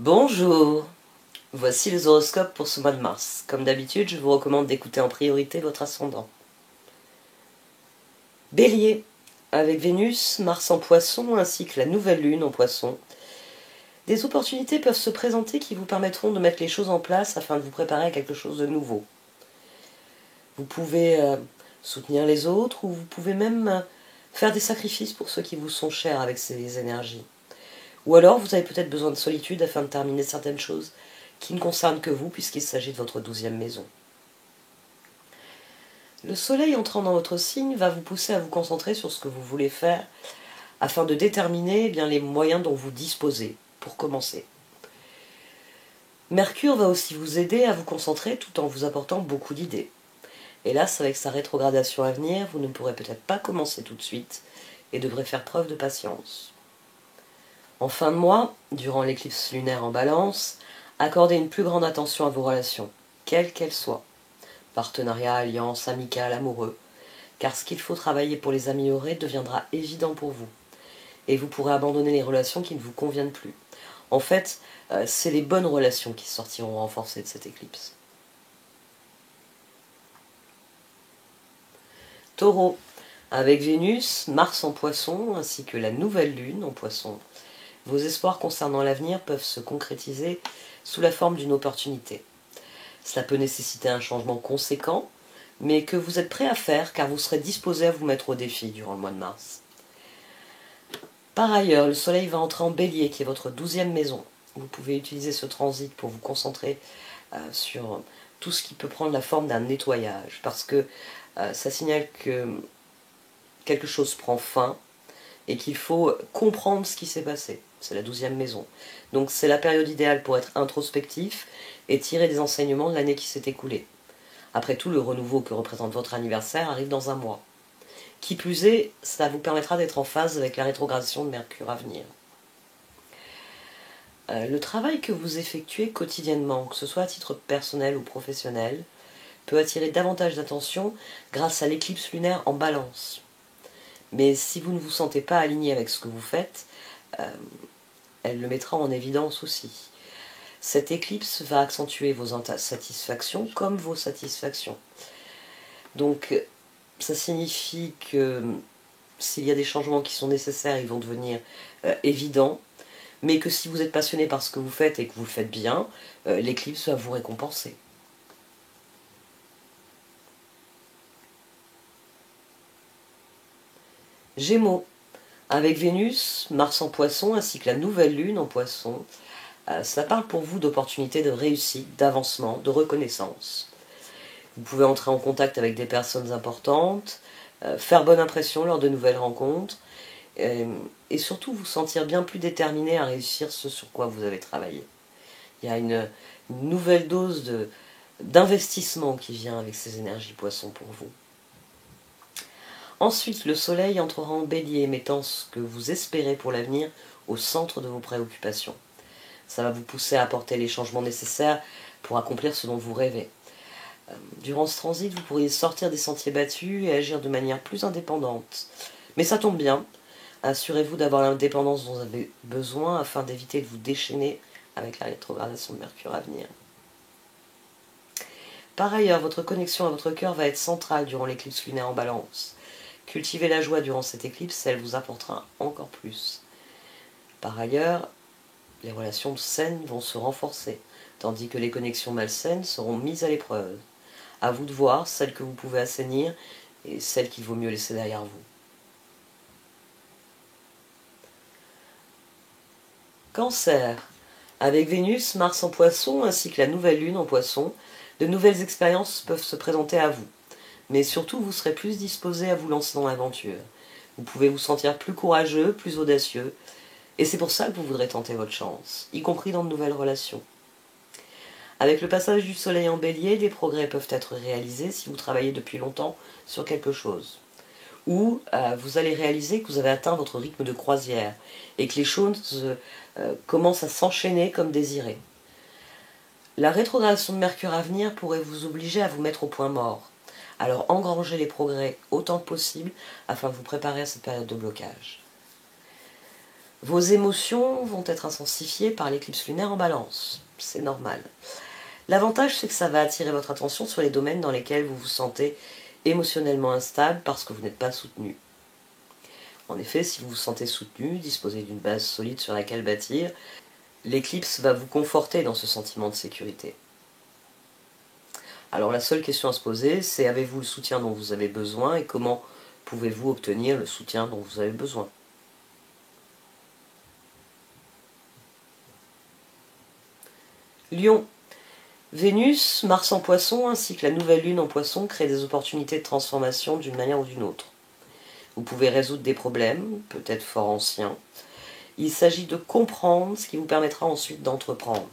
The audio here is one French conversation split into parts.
Bonjour, voici les horoscopes pour ce mois de mars. Comme d'habitude, je vous recommande d'écouter en priorité votre ascendant. Bélier, avec Vénus, Mars en Poisson ainsi que la nouvelle lune en Poisson, des opportunités peuvent se présenter qui vous permettront de mettre les choses en place afin de vous préparer à quelque chose de nouveau. Vous pouvez soutenir les autres ou vous pouvez même faire des sacrifices pour ceux qui vous sont chers avec ces énergies. Ou alors vous avez peut-être besoin de solitude afin de terminer certaines choses qui ne concernent que vous puisqu'il s'agit de votre 12e maison. Le soleil entrant dans votre signe va vous pousser à vous concentrer sur ce que vous voulez faire afin de déterminer les moyens dont vous disposez pour commencer. Mercure va aussi vous aider à vous concentrer tout en vous apportant beaucoup d'idées. Hélas, avec sa rétrogradation à venir, vous ne pourrez peut-être pas commencer tout de suite et devrez faire preuve de patience. En fin de mois, durant l'éclipse lunaire en Balance, accordez une plus grande attention à vos relations, quelles qu'elles soient. Partenariat, alliance, amicale, amoureux, car ce qu'il faut travailler pour les améliorer deviendra évident pour vous. Et vous pourrez abandonner les relations qui ne vous conviennent plus. En fait, c'est les bonnes relations qui sortiront renforcées de cette éclipse. Taureau, avec Vénus, Mars en Poisson, ainsi que la nouvelle lune en Poisson, vos espoirs concernant l'avenir peuvent se concrétiser sous la forme d'une opportunité. Cela peut nécessiter un changement conséquent, mais que vous êtes prêt à faire car vous serez disposé à vous mettre au défi durant le mois de mars. Par ailleurs, le soleil va entrer en Bélier, qui est votre 12e maison. Vous pouvez utiliser ce transit pour vous concentrer sur tout ce qui peut prendre la forme d'un nettoyage, parce que ça signale que quelque chose prend fin et qu'il faut comprendre ce qui s'est passé. C'est la 12e maison. Donc c'est la période idéale pour être introspectif et tirer des enseignements de l'année qui s'est écoulée. Après tout, le renouveau que représente votre anniversaire arrive dans un mois. Qui plus est, ça vous permettra d'être en phase avec la rétrogradation de Mercure à venir. Le travail que vous effectuez quotidiennement, que ce soit à titre personnel ou professionnel, peut attirer davantage d'attention grâce à l'éclipse lunaire en Balance. Mais si vous ne vous sentez pas aligné avec ce que vous faites, elle le mettra en évidence aussi. Cette éclipse va accentuer vos insatisfactions comme vos satisfactions. Donc, ça signifie que s'il y a des changements qui sont nécessaires, ils vont devenir évidents, mais que si vous êtes passionné par ce que vous faites et que vous le faites bien, l'éclipse va vous récompenser. Gémeaux, avec Vénus, Mars en Poisson, ainsi que la nouvelle lune en Poisson, cela parle pour vous d'opportunités de réussite, d'avancement, de reconnaissance. Vous pouvez entrer en contact avec des personnes importantes, faire bonne impression lors de nouvelles rencontres, et surtout vous sentir bien plus déterminé à réussir ce sur quoi vous avez travaillé. Il y a une nouvelle dose d'investissement qui vient avec ces énergies poissons pour vous. Ensuite, le soleil entrera en bélier, mettant ce que vous espérez pour l'avenir au centre de vos préoccupations. Ça va vous pousser à apporter les changements nécessaires pour accomplir ce dont vous rêvez. Durant ce transit, vous pourriez sortir des sentiers battus et agir de manière plus indépendante. Mais ça tombe bien, assurez-vous d'avoir l'indépendance dont vous avez besoin afin d'éviter de vous déchaîner avec la rétrogradation de Mercure à venir. Par ailleurs, votre connexion à votre cœur va être centrale durant l'éclipse lunaire en Balance. Cultivez la joie durant cette éclipse, elle vous apportera encore plus. Par ailleurs, les relations saines vont se renforcer, tandis que les connexions malsaines seront mises à l'épreuve. À vous de voir celles que vous pouvez assainir et celles qu'il vaut mieux laisser derrière vous. Cancer, avec Vénus, Mars en Poisson ainsi que la nouvelle lune en Poisson, de nouvelles expériences peuvent se présenter à vous. Mais surtout, vous serez plus disposé à vous lancer dans l'aventure. Vous pouvez vous sentir plus courageux, plus audacieux, et c'est pour ça que vous voudrez tenter votre chance, y compris dans de nouvelles relations. Avec le passage du soleil en bélier, des progrès peuvent être réalisés si vous travaillez depuis longtemps sur quelque chose. Ou vous allez réaliser que vous avez atteint votre rythme de croisière et que les choses commencent à s'enchaîner comme désiré. La rétrogradation de Mercure à venir pourrait vous obliger à vous mettre au point mort. Alors engrangez les progrès autant que possible afin de vous préparer à cette période de blocage. Vos émotions vont être intensifiées par l'éclipse lunaire en Balance. C'est normal. L'avantage, c'est que ça va attirer votre attention sur les domaines dans lesquels vous vous sentez émotionnellement instable parce que vous n'êtes pas soutenu. En effet, si vous vous sentez soutenu, disposez d'une base solide sur laquelle bâtir, l'éclipse va vous conforter dans ce sentiment de sécurité. Alors la seule question à se poser, c'est avez-vous le soutien dont vous avez besoin et comment pouvez-vous obtenir le soutien dont vous avez besoin? Lion. Vénus, Mars en Poisson ainsi que la nouvelle lune en Poisson créent des opportunités de transformation d'une manière ou d'une autre. Vous pouvez résoudre des problèmes, peut-être fort anciens. Il s'agit de comprendre ce qui vous permettra ensuite d'entreprendre.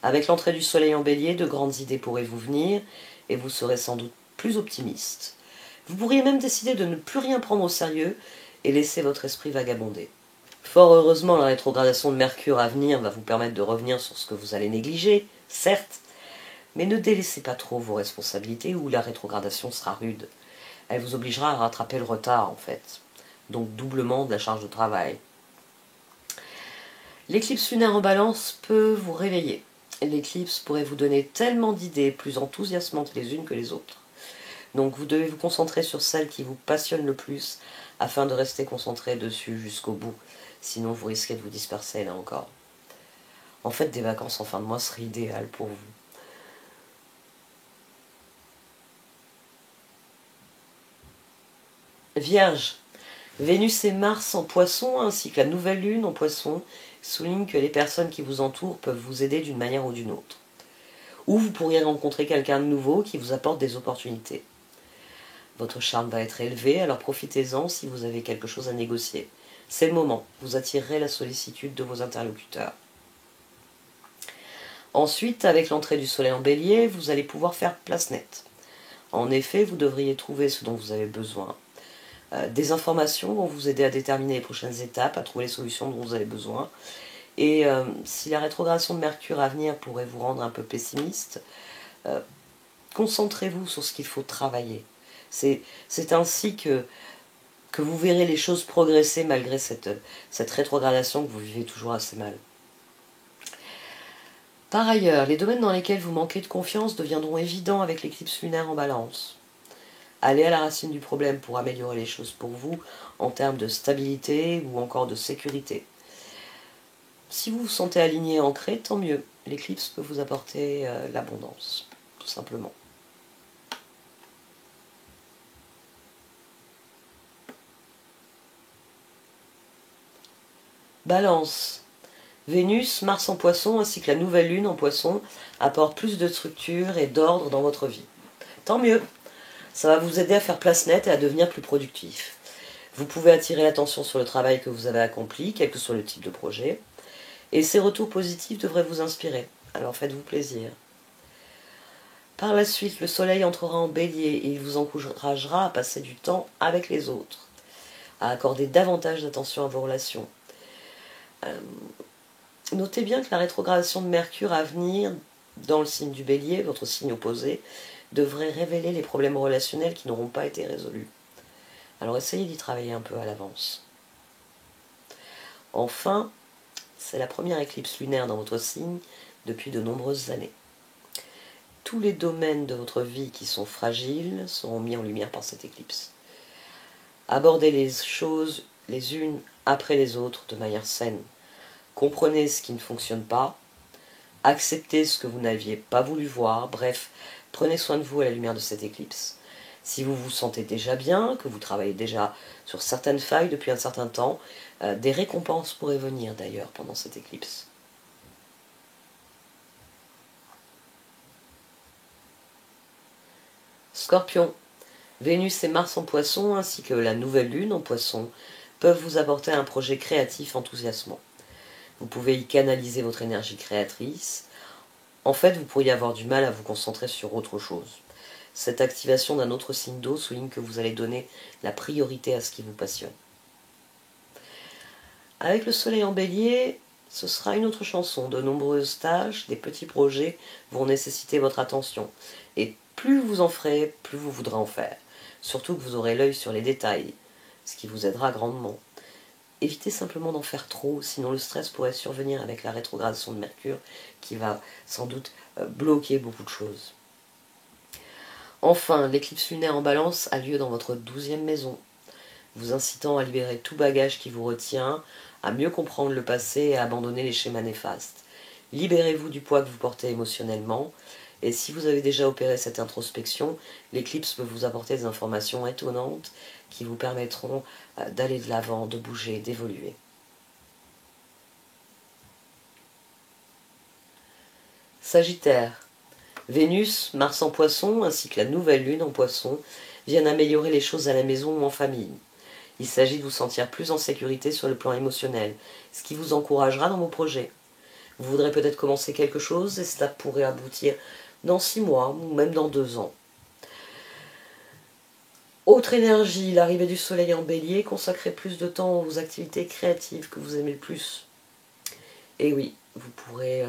Avec l'entrée du soleil en Bélier, de grandes idées pourraient vous venir et vous serez sans doute plus optimiste. Vous pourriez même décider de ne plus rien prendre au sérieux et laisser votre esprit vagabonder. Fort heureusement, la rétrogradation de Mercure à venir va vous permettre de revenir sur ce que vous allez négliger, certes, mais ne délaissez pas trop vos responsabilités ou la rétrogradation sera rude. Elle vous obligera à rattraper le retard, en fait. Donc doublement de la charge de travail. L'éclipse lunaire en Balance peut vous réveiller. L'éclipse pourrait vous donner tellement d'idées plus enthousiasmantes les unes que les autres. Donc vous devez vous concentrer sur celles qui vous passionnent le plus afin de rester concentré dessus jusqu'au bout. Sinon vous risquez de vous disperser là encore. En fait, des vacances en fin de mois seraient idéales pour vous. Vierge. Vénus et Mars en Poisson ainsi que la nouvelle lune en Poisson soulignent que les personnes qui vous entourent peuvent vous aider d'une manière ou d'une autre. Ou vous pourriez rencontrer quelqu'un de nouveau qui vous apporte des opportunités. Votre charme va être élevé, alors profitez-en si vous avez quelque chose à négocier. C'est le moment, vous attirerez la sollicitude de vos interlocuteurs. Ensuite, avec l'entrée du soleil en Bélier, vous allez pouvoir faire place nette. En effet, vous devriez trouver ce dont vous avez besoin. Des informations vont vous aider à déterminer les prochaines étapes, à trouver les solutions dont vous avez besoin. Et si la rétrogradation de Mercure à venir pourrait vous rendre un peu pessimiste, concentrez-vous sur ce qu'il faut travailler. C'est ainsi que vous verrez les choses progresser malgré cette rétrogradation que vous vivez toujours assez mal. Par ailleurs, les domaines dans lesquels vous manquez de confiance deviendront évidents avec l'éclipse lunaire en Balance. Allez à la racine du problème pour améliorer les choses pour vous en termes de stabilité ou encore de sécurité. Si vous vous sentez aligné et ancré, tant mieux. L'éclipse peut vous apporter l'abondance, tout simplement. Balance. Vénus, Mars en Poisson ainsi que la nouvelle lune en Poisson apportent plus de structure et d'ordre dans votre vie. Tant mieux. Ça va vous aider à faire place nette et à devenir plus productif. Vous pouvez attirer l'attention sur le travail que vous avez accompli, quel que soit le type de projet. Et ces retours positifs devraient vous inspirer. Alors faites-vous plaisir. Par la suite, le soleil entrera en Bélier et il vous encouragera à passer du temps avec les autres, à accorder davantage d'attention à vos relations. Notez bien que la rétrogradation de Mercure à venir dans le signe du Bélier, votre signe opposé, devrait révéler les problèmes relationnels qui n'auront pas été résolus. Alors essayez d'y travailler un peu à l'avance. Enfin, c'est la première éclipse lunaire dans votre signe depuis de nombreuses années. Tous les domaines de votre vie qui sont fragiles seront mis en lumière par cette éclipse. Abordez les choses les unes après les autres de manière saine. Comprenez ce qui ne fonctionne pas, acceptez ce que vous n'aviez pas voulu voir, bref, prenez soin de vous à la lumière de cette éclipse. Si vous vous sentez déjà bien, que vous travaillez déjà sur certaines failles depuis un certain temps, des récompenses pourraient venir d'ailleurs pendant cette éclipse. Scorpion. Vénus et Mars en Poisson ainsi que la nouvelle lune en Poisson peuvent vous apporter un projet créatif enthousiasmant. Vous pouvez y canaliser votre énergie créatrice. En fait, vous pourriez avoir du mal à vous concentrer sur autre chose. Cette activation d'un autre signe d'eau souligne que vous allez donner la priorité à ce qui vous passionne. Avec le soleil en Bélier, ce sera une autre chanson. De nombreuses tâches, des petits projets vont nécessiter votre attention. Et plus vous en ferez, plus vous voudrez en faire. Surtout que vous aurez l'œil sur les détails, ce qui vous aidera grandement. évitez simplement d'en faire trop, sinon le stress pourrait survenir avec la rétrogradation de Mercure qui va sans doute bloquer beaucoup de choses. Enfin, l'éclipse lunaire en Balance a lieu dans votre 12e maison, vous incitant à libérer tout bagage qui vous retient, à mieux comprendre le passé et à abandonner les schémas néfastes. Libérez-vous du poids que vous portez émotionnellement, et si vous avez déjà opéré cette introspection, l'éclipse peut vous apporter des informations étonnantes qui vous permettront d'aller de l'avant, de bouger, d'évoluer. Sagittaire. Vénus, Mars en Poisson, ainsi que la nouvelle lune en Poisson viennent améliorer les choses à la maison ou en famille. Il s'agit de vous sentir plus en sécurité sur le plan émotionnel, ce qui vous encouragera dans vos projets. Vous voudrez peut-être commencer quelque chose et cela pourrait aboutir dans 6 mois ou même dans 2 ans. Autre énergie, l'arrivée du soleil en bélier, consacrez plus de temps aux activités créatives que vous aimez le plus. Et oui, vous pourrez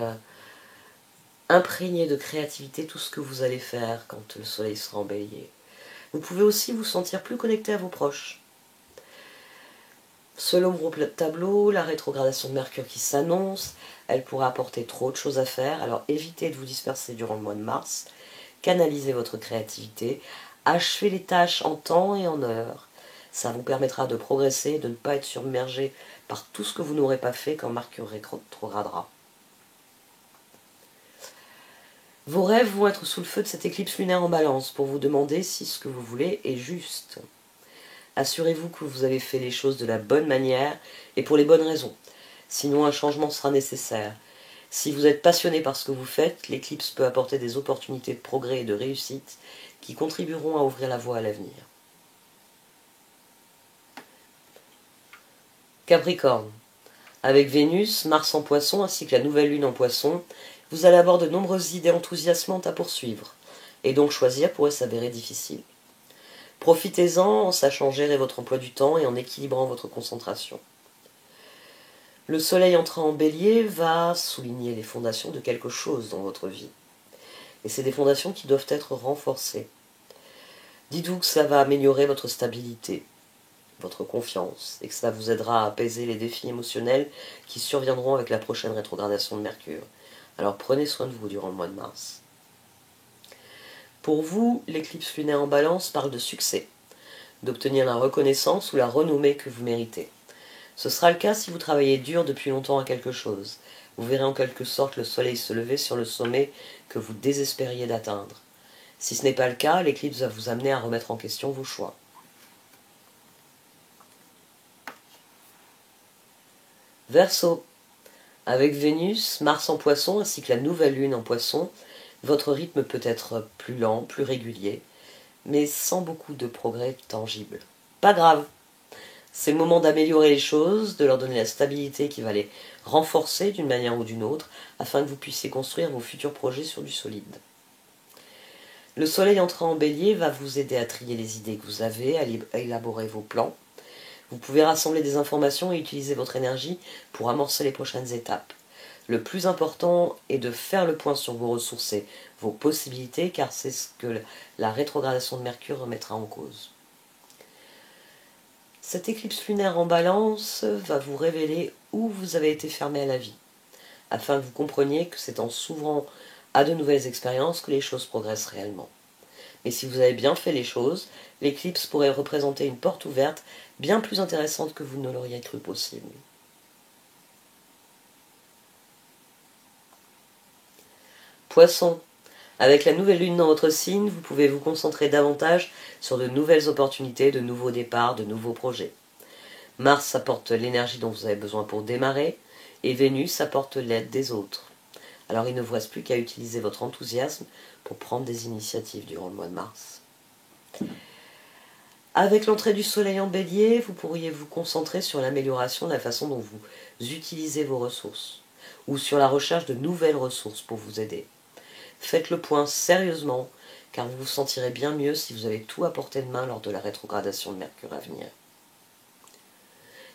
imprégner de créativité tout ce que vous allez faire quand le soleil sera en bélier. Vous pouvez aussi vous sentir plus connecté à vos proches. Selon vos tableaux, la rétrogradation de Mercure qui s'annonce, elle pourrait apporter trop de choses à faire, alors évitez de vous disperser durant le mois de mars, canalisez votre créativité, achevez les tâches en temps et en heure. Ça vous permettra de progresser et de ne pas être submergé par tout ce que vous n'aurez pas fait quand Mercure rétrogradera. Vos rêves vont être sous le feu de cette éclipse lunaire en Balance pour vous demander si ce que vous voulez est juste. Assurez-vous que vous avez fait les choses de la bonne manière et pour les bonnes raisons. Sinon, un changement sera nécessaire. Si vous êtes passionné par ce que vous faites, l'éclipse peut apporter des opportunités de progrès et de réussite qui contribueront à ouvrir la voie à l'avenir. Capricorne. Avec Vénus, Mars en Poisson ainsi que la nouvelle lune en Poisson, vous allez avoir de nombreuses idées enthousiasmantes à poursuivre, et donc choisir pourrait s'avérer difficile. Profitez-en en sachant gérer votre emploi du temps et en équilibrant votre concentration. Le soleil entrant en bélier va souligner les fondations de quelque chose dans votre vie. Et c'est des fondations qui doivent être renforcées. Dites-vous que ça va améliorer votre stabilité, votre confiance, et que ça vous aidera à apaiser les défis émotionnels qui surviendront avec la prochaine rétrogradation de Mercure. Alors prenez soin de vous durant le mois de mars. Pour vous, l'éclipse lunaire en Balance parle de succès, d'obtenir la reconnaissance ou la renommée que vous méritez. Ce sera le cas si vous travaillez dur depuis longtemps à quelque chose. Vous verrez en quelque sorte le soleil se lever sur le sommet que vous désespériez d'atteindre. Si ce n'est pas le cas, l'éclipse va vous amener à remettre en question vos choix. Verseau. Avec Vénus, Mars en Poisson ainsi que la nouvelle lune en Poisson, votre rythme peut être plus lent, plus régulier, mais sans beaucoup de progrès tangibles. Pas grave. C'est le moment d'améliorer les choses, de leur donner la stabilité qui va les renforcer d'une manière ou d'une autre, afin que vous puissiez construire vos futurs projets sur du solide. Le soleil entrant en bélier va vous aider à trier les idées que vous avez, à élaborer vos plans. Vous pouvez rassembler des informations et utiliser votre énergie pour amorcer les prochaines étapes. Le plus important est de faire le point sur vos ressources et vos possibilités, car c'est ce que la rétrogradation de Mercure remettra en cause. Cette éclipse lunaire en Balance va vous révéler où vous avez été fermé à la vie, afin que vous compreniez que c'est en s'ouvrant à de nouvelles expériences que les choses progressent réellement. Mais si vous avez bien fait les choses, l'éclipse pourrait représenter une porte ouverte bien plus intéressante que vous ne l'auriez cru possible. Poisson. Avec la nouvelle lune dans votre signe, vous pouvez vous concentrer davantage sur de nouvelles opportunités, de nouveaux départs, de nouveaux projets. Mars apporte l'énergie dont vous avez besoin pour démarrer, et Vénus apporte l'aide des autres. Alors il ne vous reste plus qu'à utiliser votre enthousiasme pour prendre des initiatives durant le mois de mars. Avec l'entrée du soleil en bélier, vous pourriez vous concentrer sur l'amélioration de la façon dont vous utilisez vos ressources, ou sur la recherche de nouvelles ressources pour vous aider. Faites le point sérieusement, car vous vous sentirez bien mieux si vous avez tout à portée de main lors de la rétrogradation de Mercure à venir.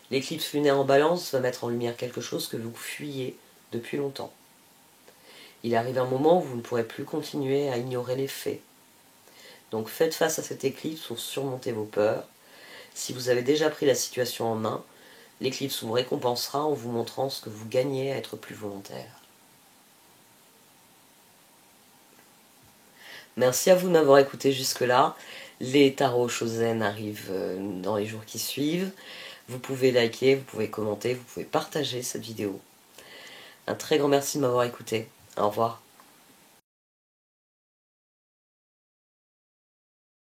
L'éclipse lunaire en Balance va mettre en lumière quelque chose que vous fuyez depuis longtemps. Il arrive un moment où vous ne pourrez plus continuer à ignorer les faits. Donc faites face à cette éclipse pour surmonter vos peurs. Si vous avez déjà pris la situation en main, l'éclipse vous récompensera en vous montrant ce que vous gagnez à être plus volontaire. Merci à vous de m'avoir écouté jusque-là. Les tarots Shozen arrivent dans les jours qui suivent. Vous pouvez liker, vous pouvez commenter, vous pouvez partager cette vidéo. Un très grand merci de m'avoir écouté. Au revoir.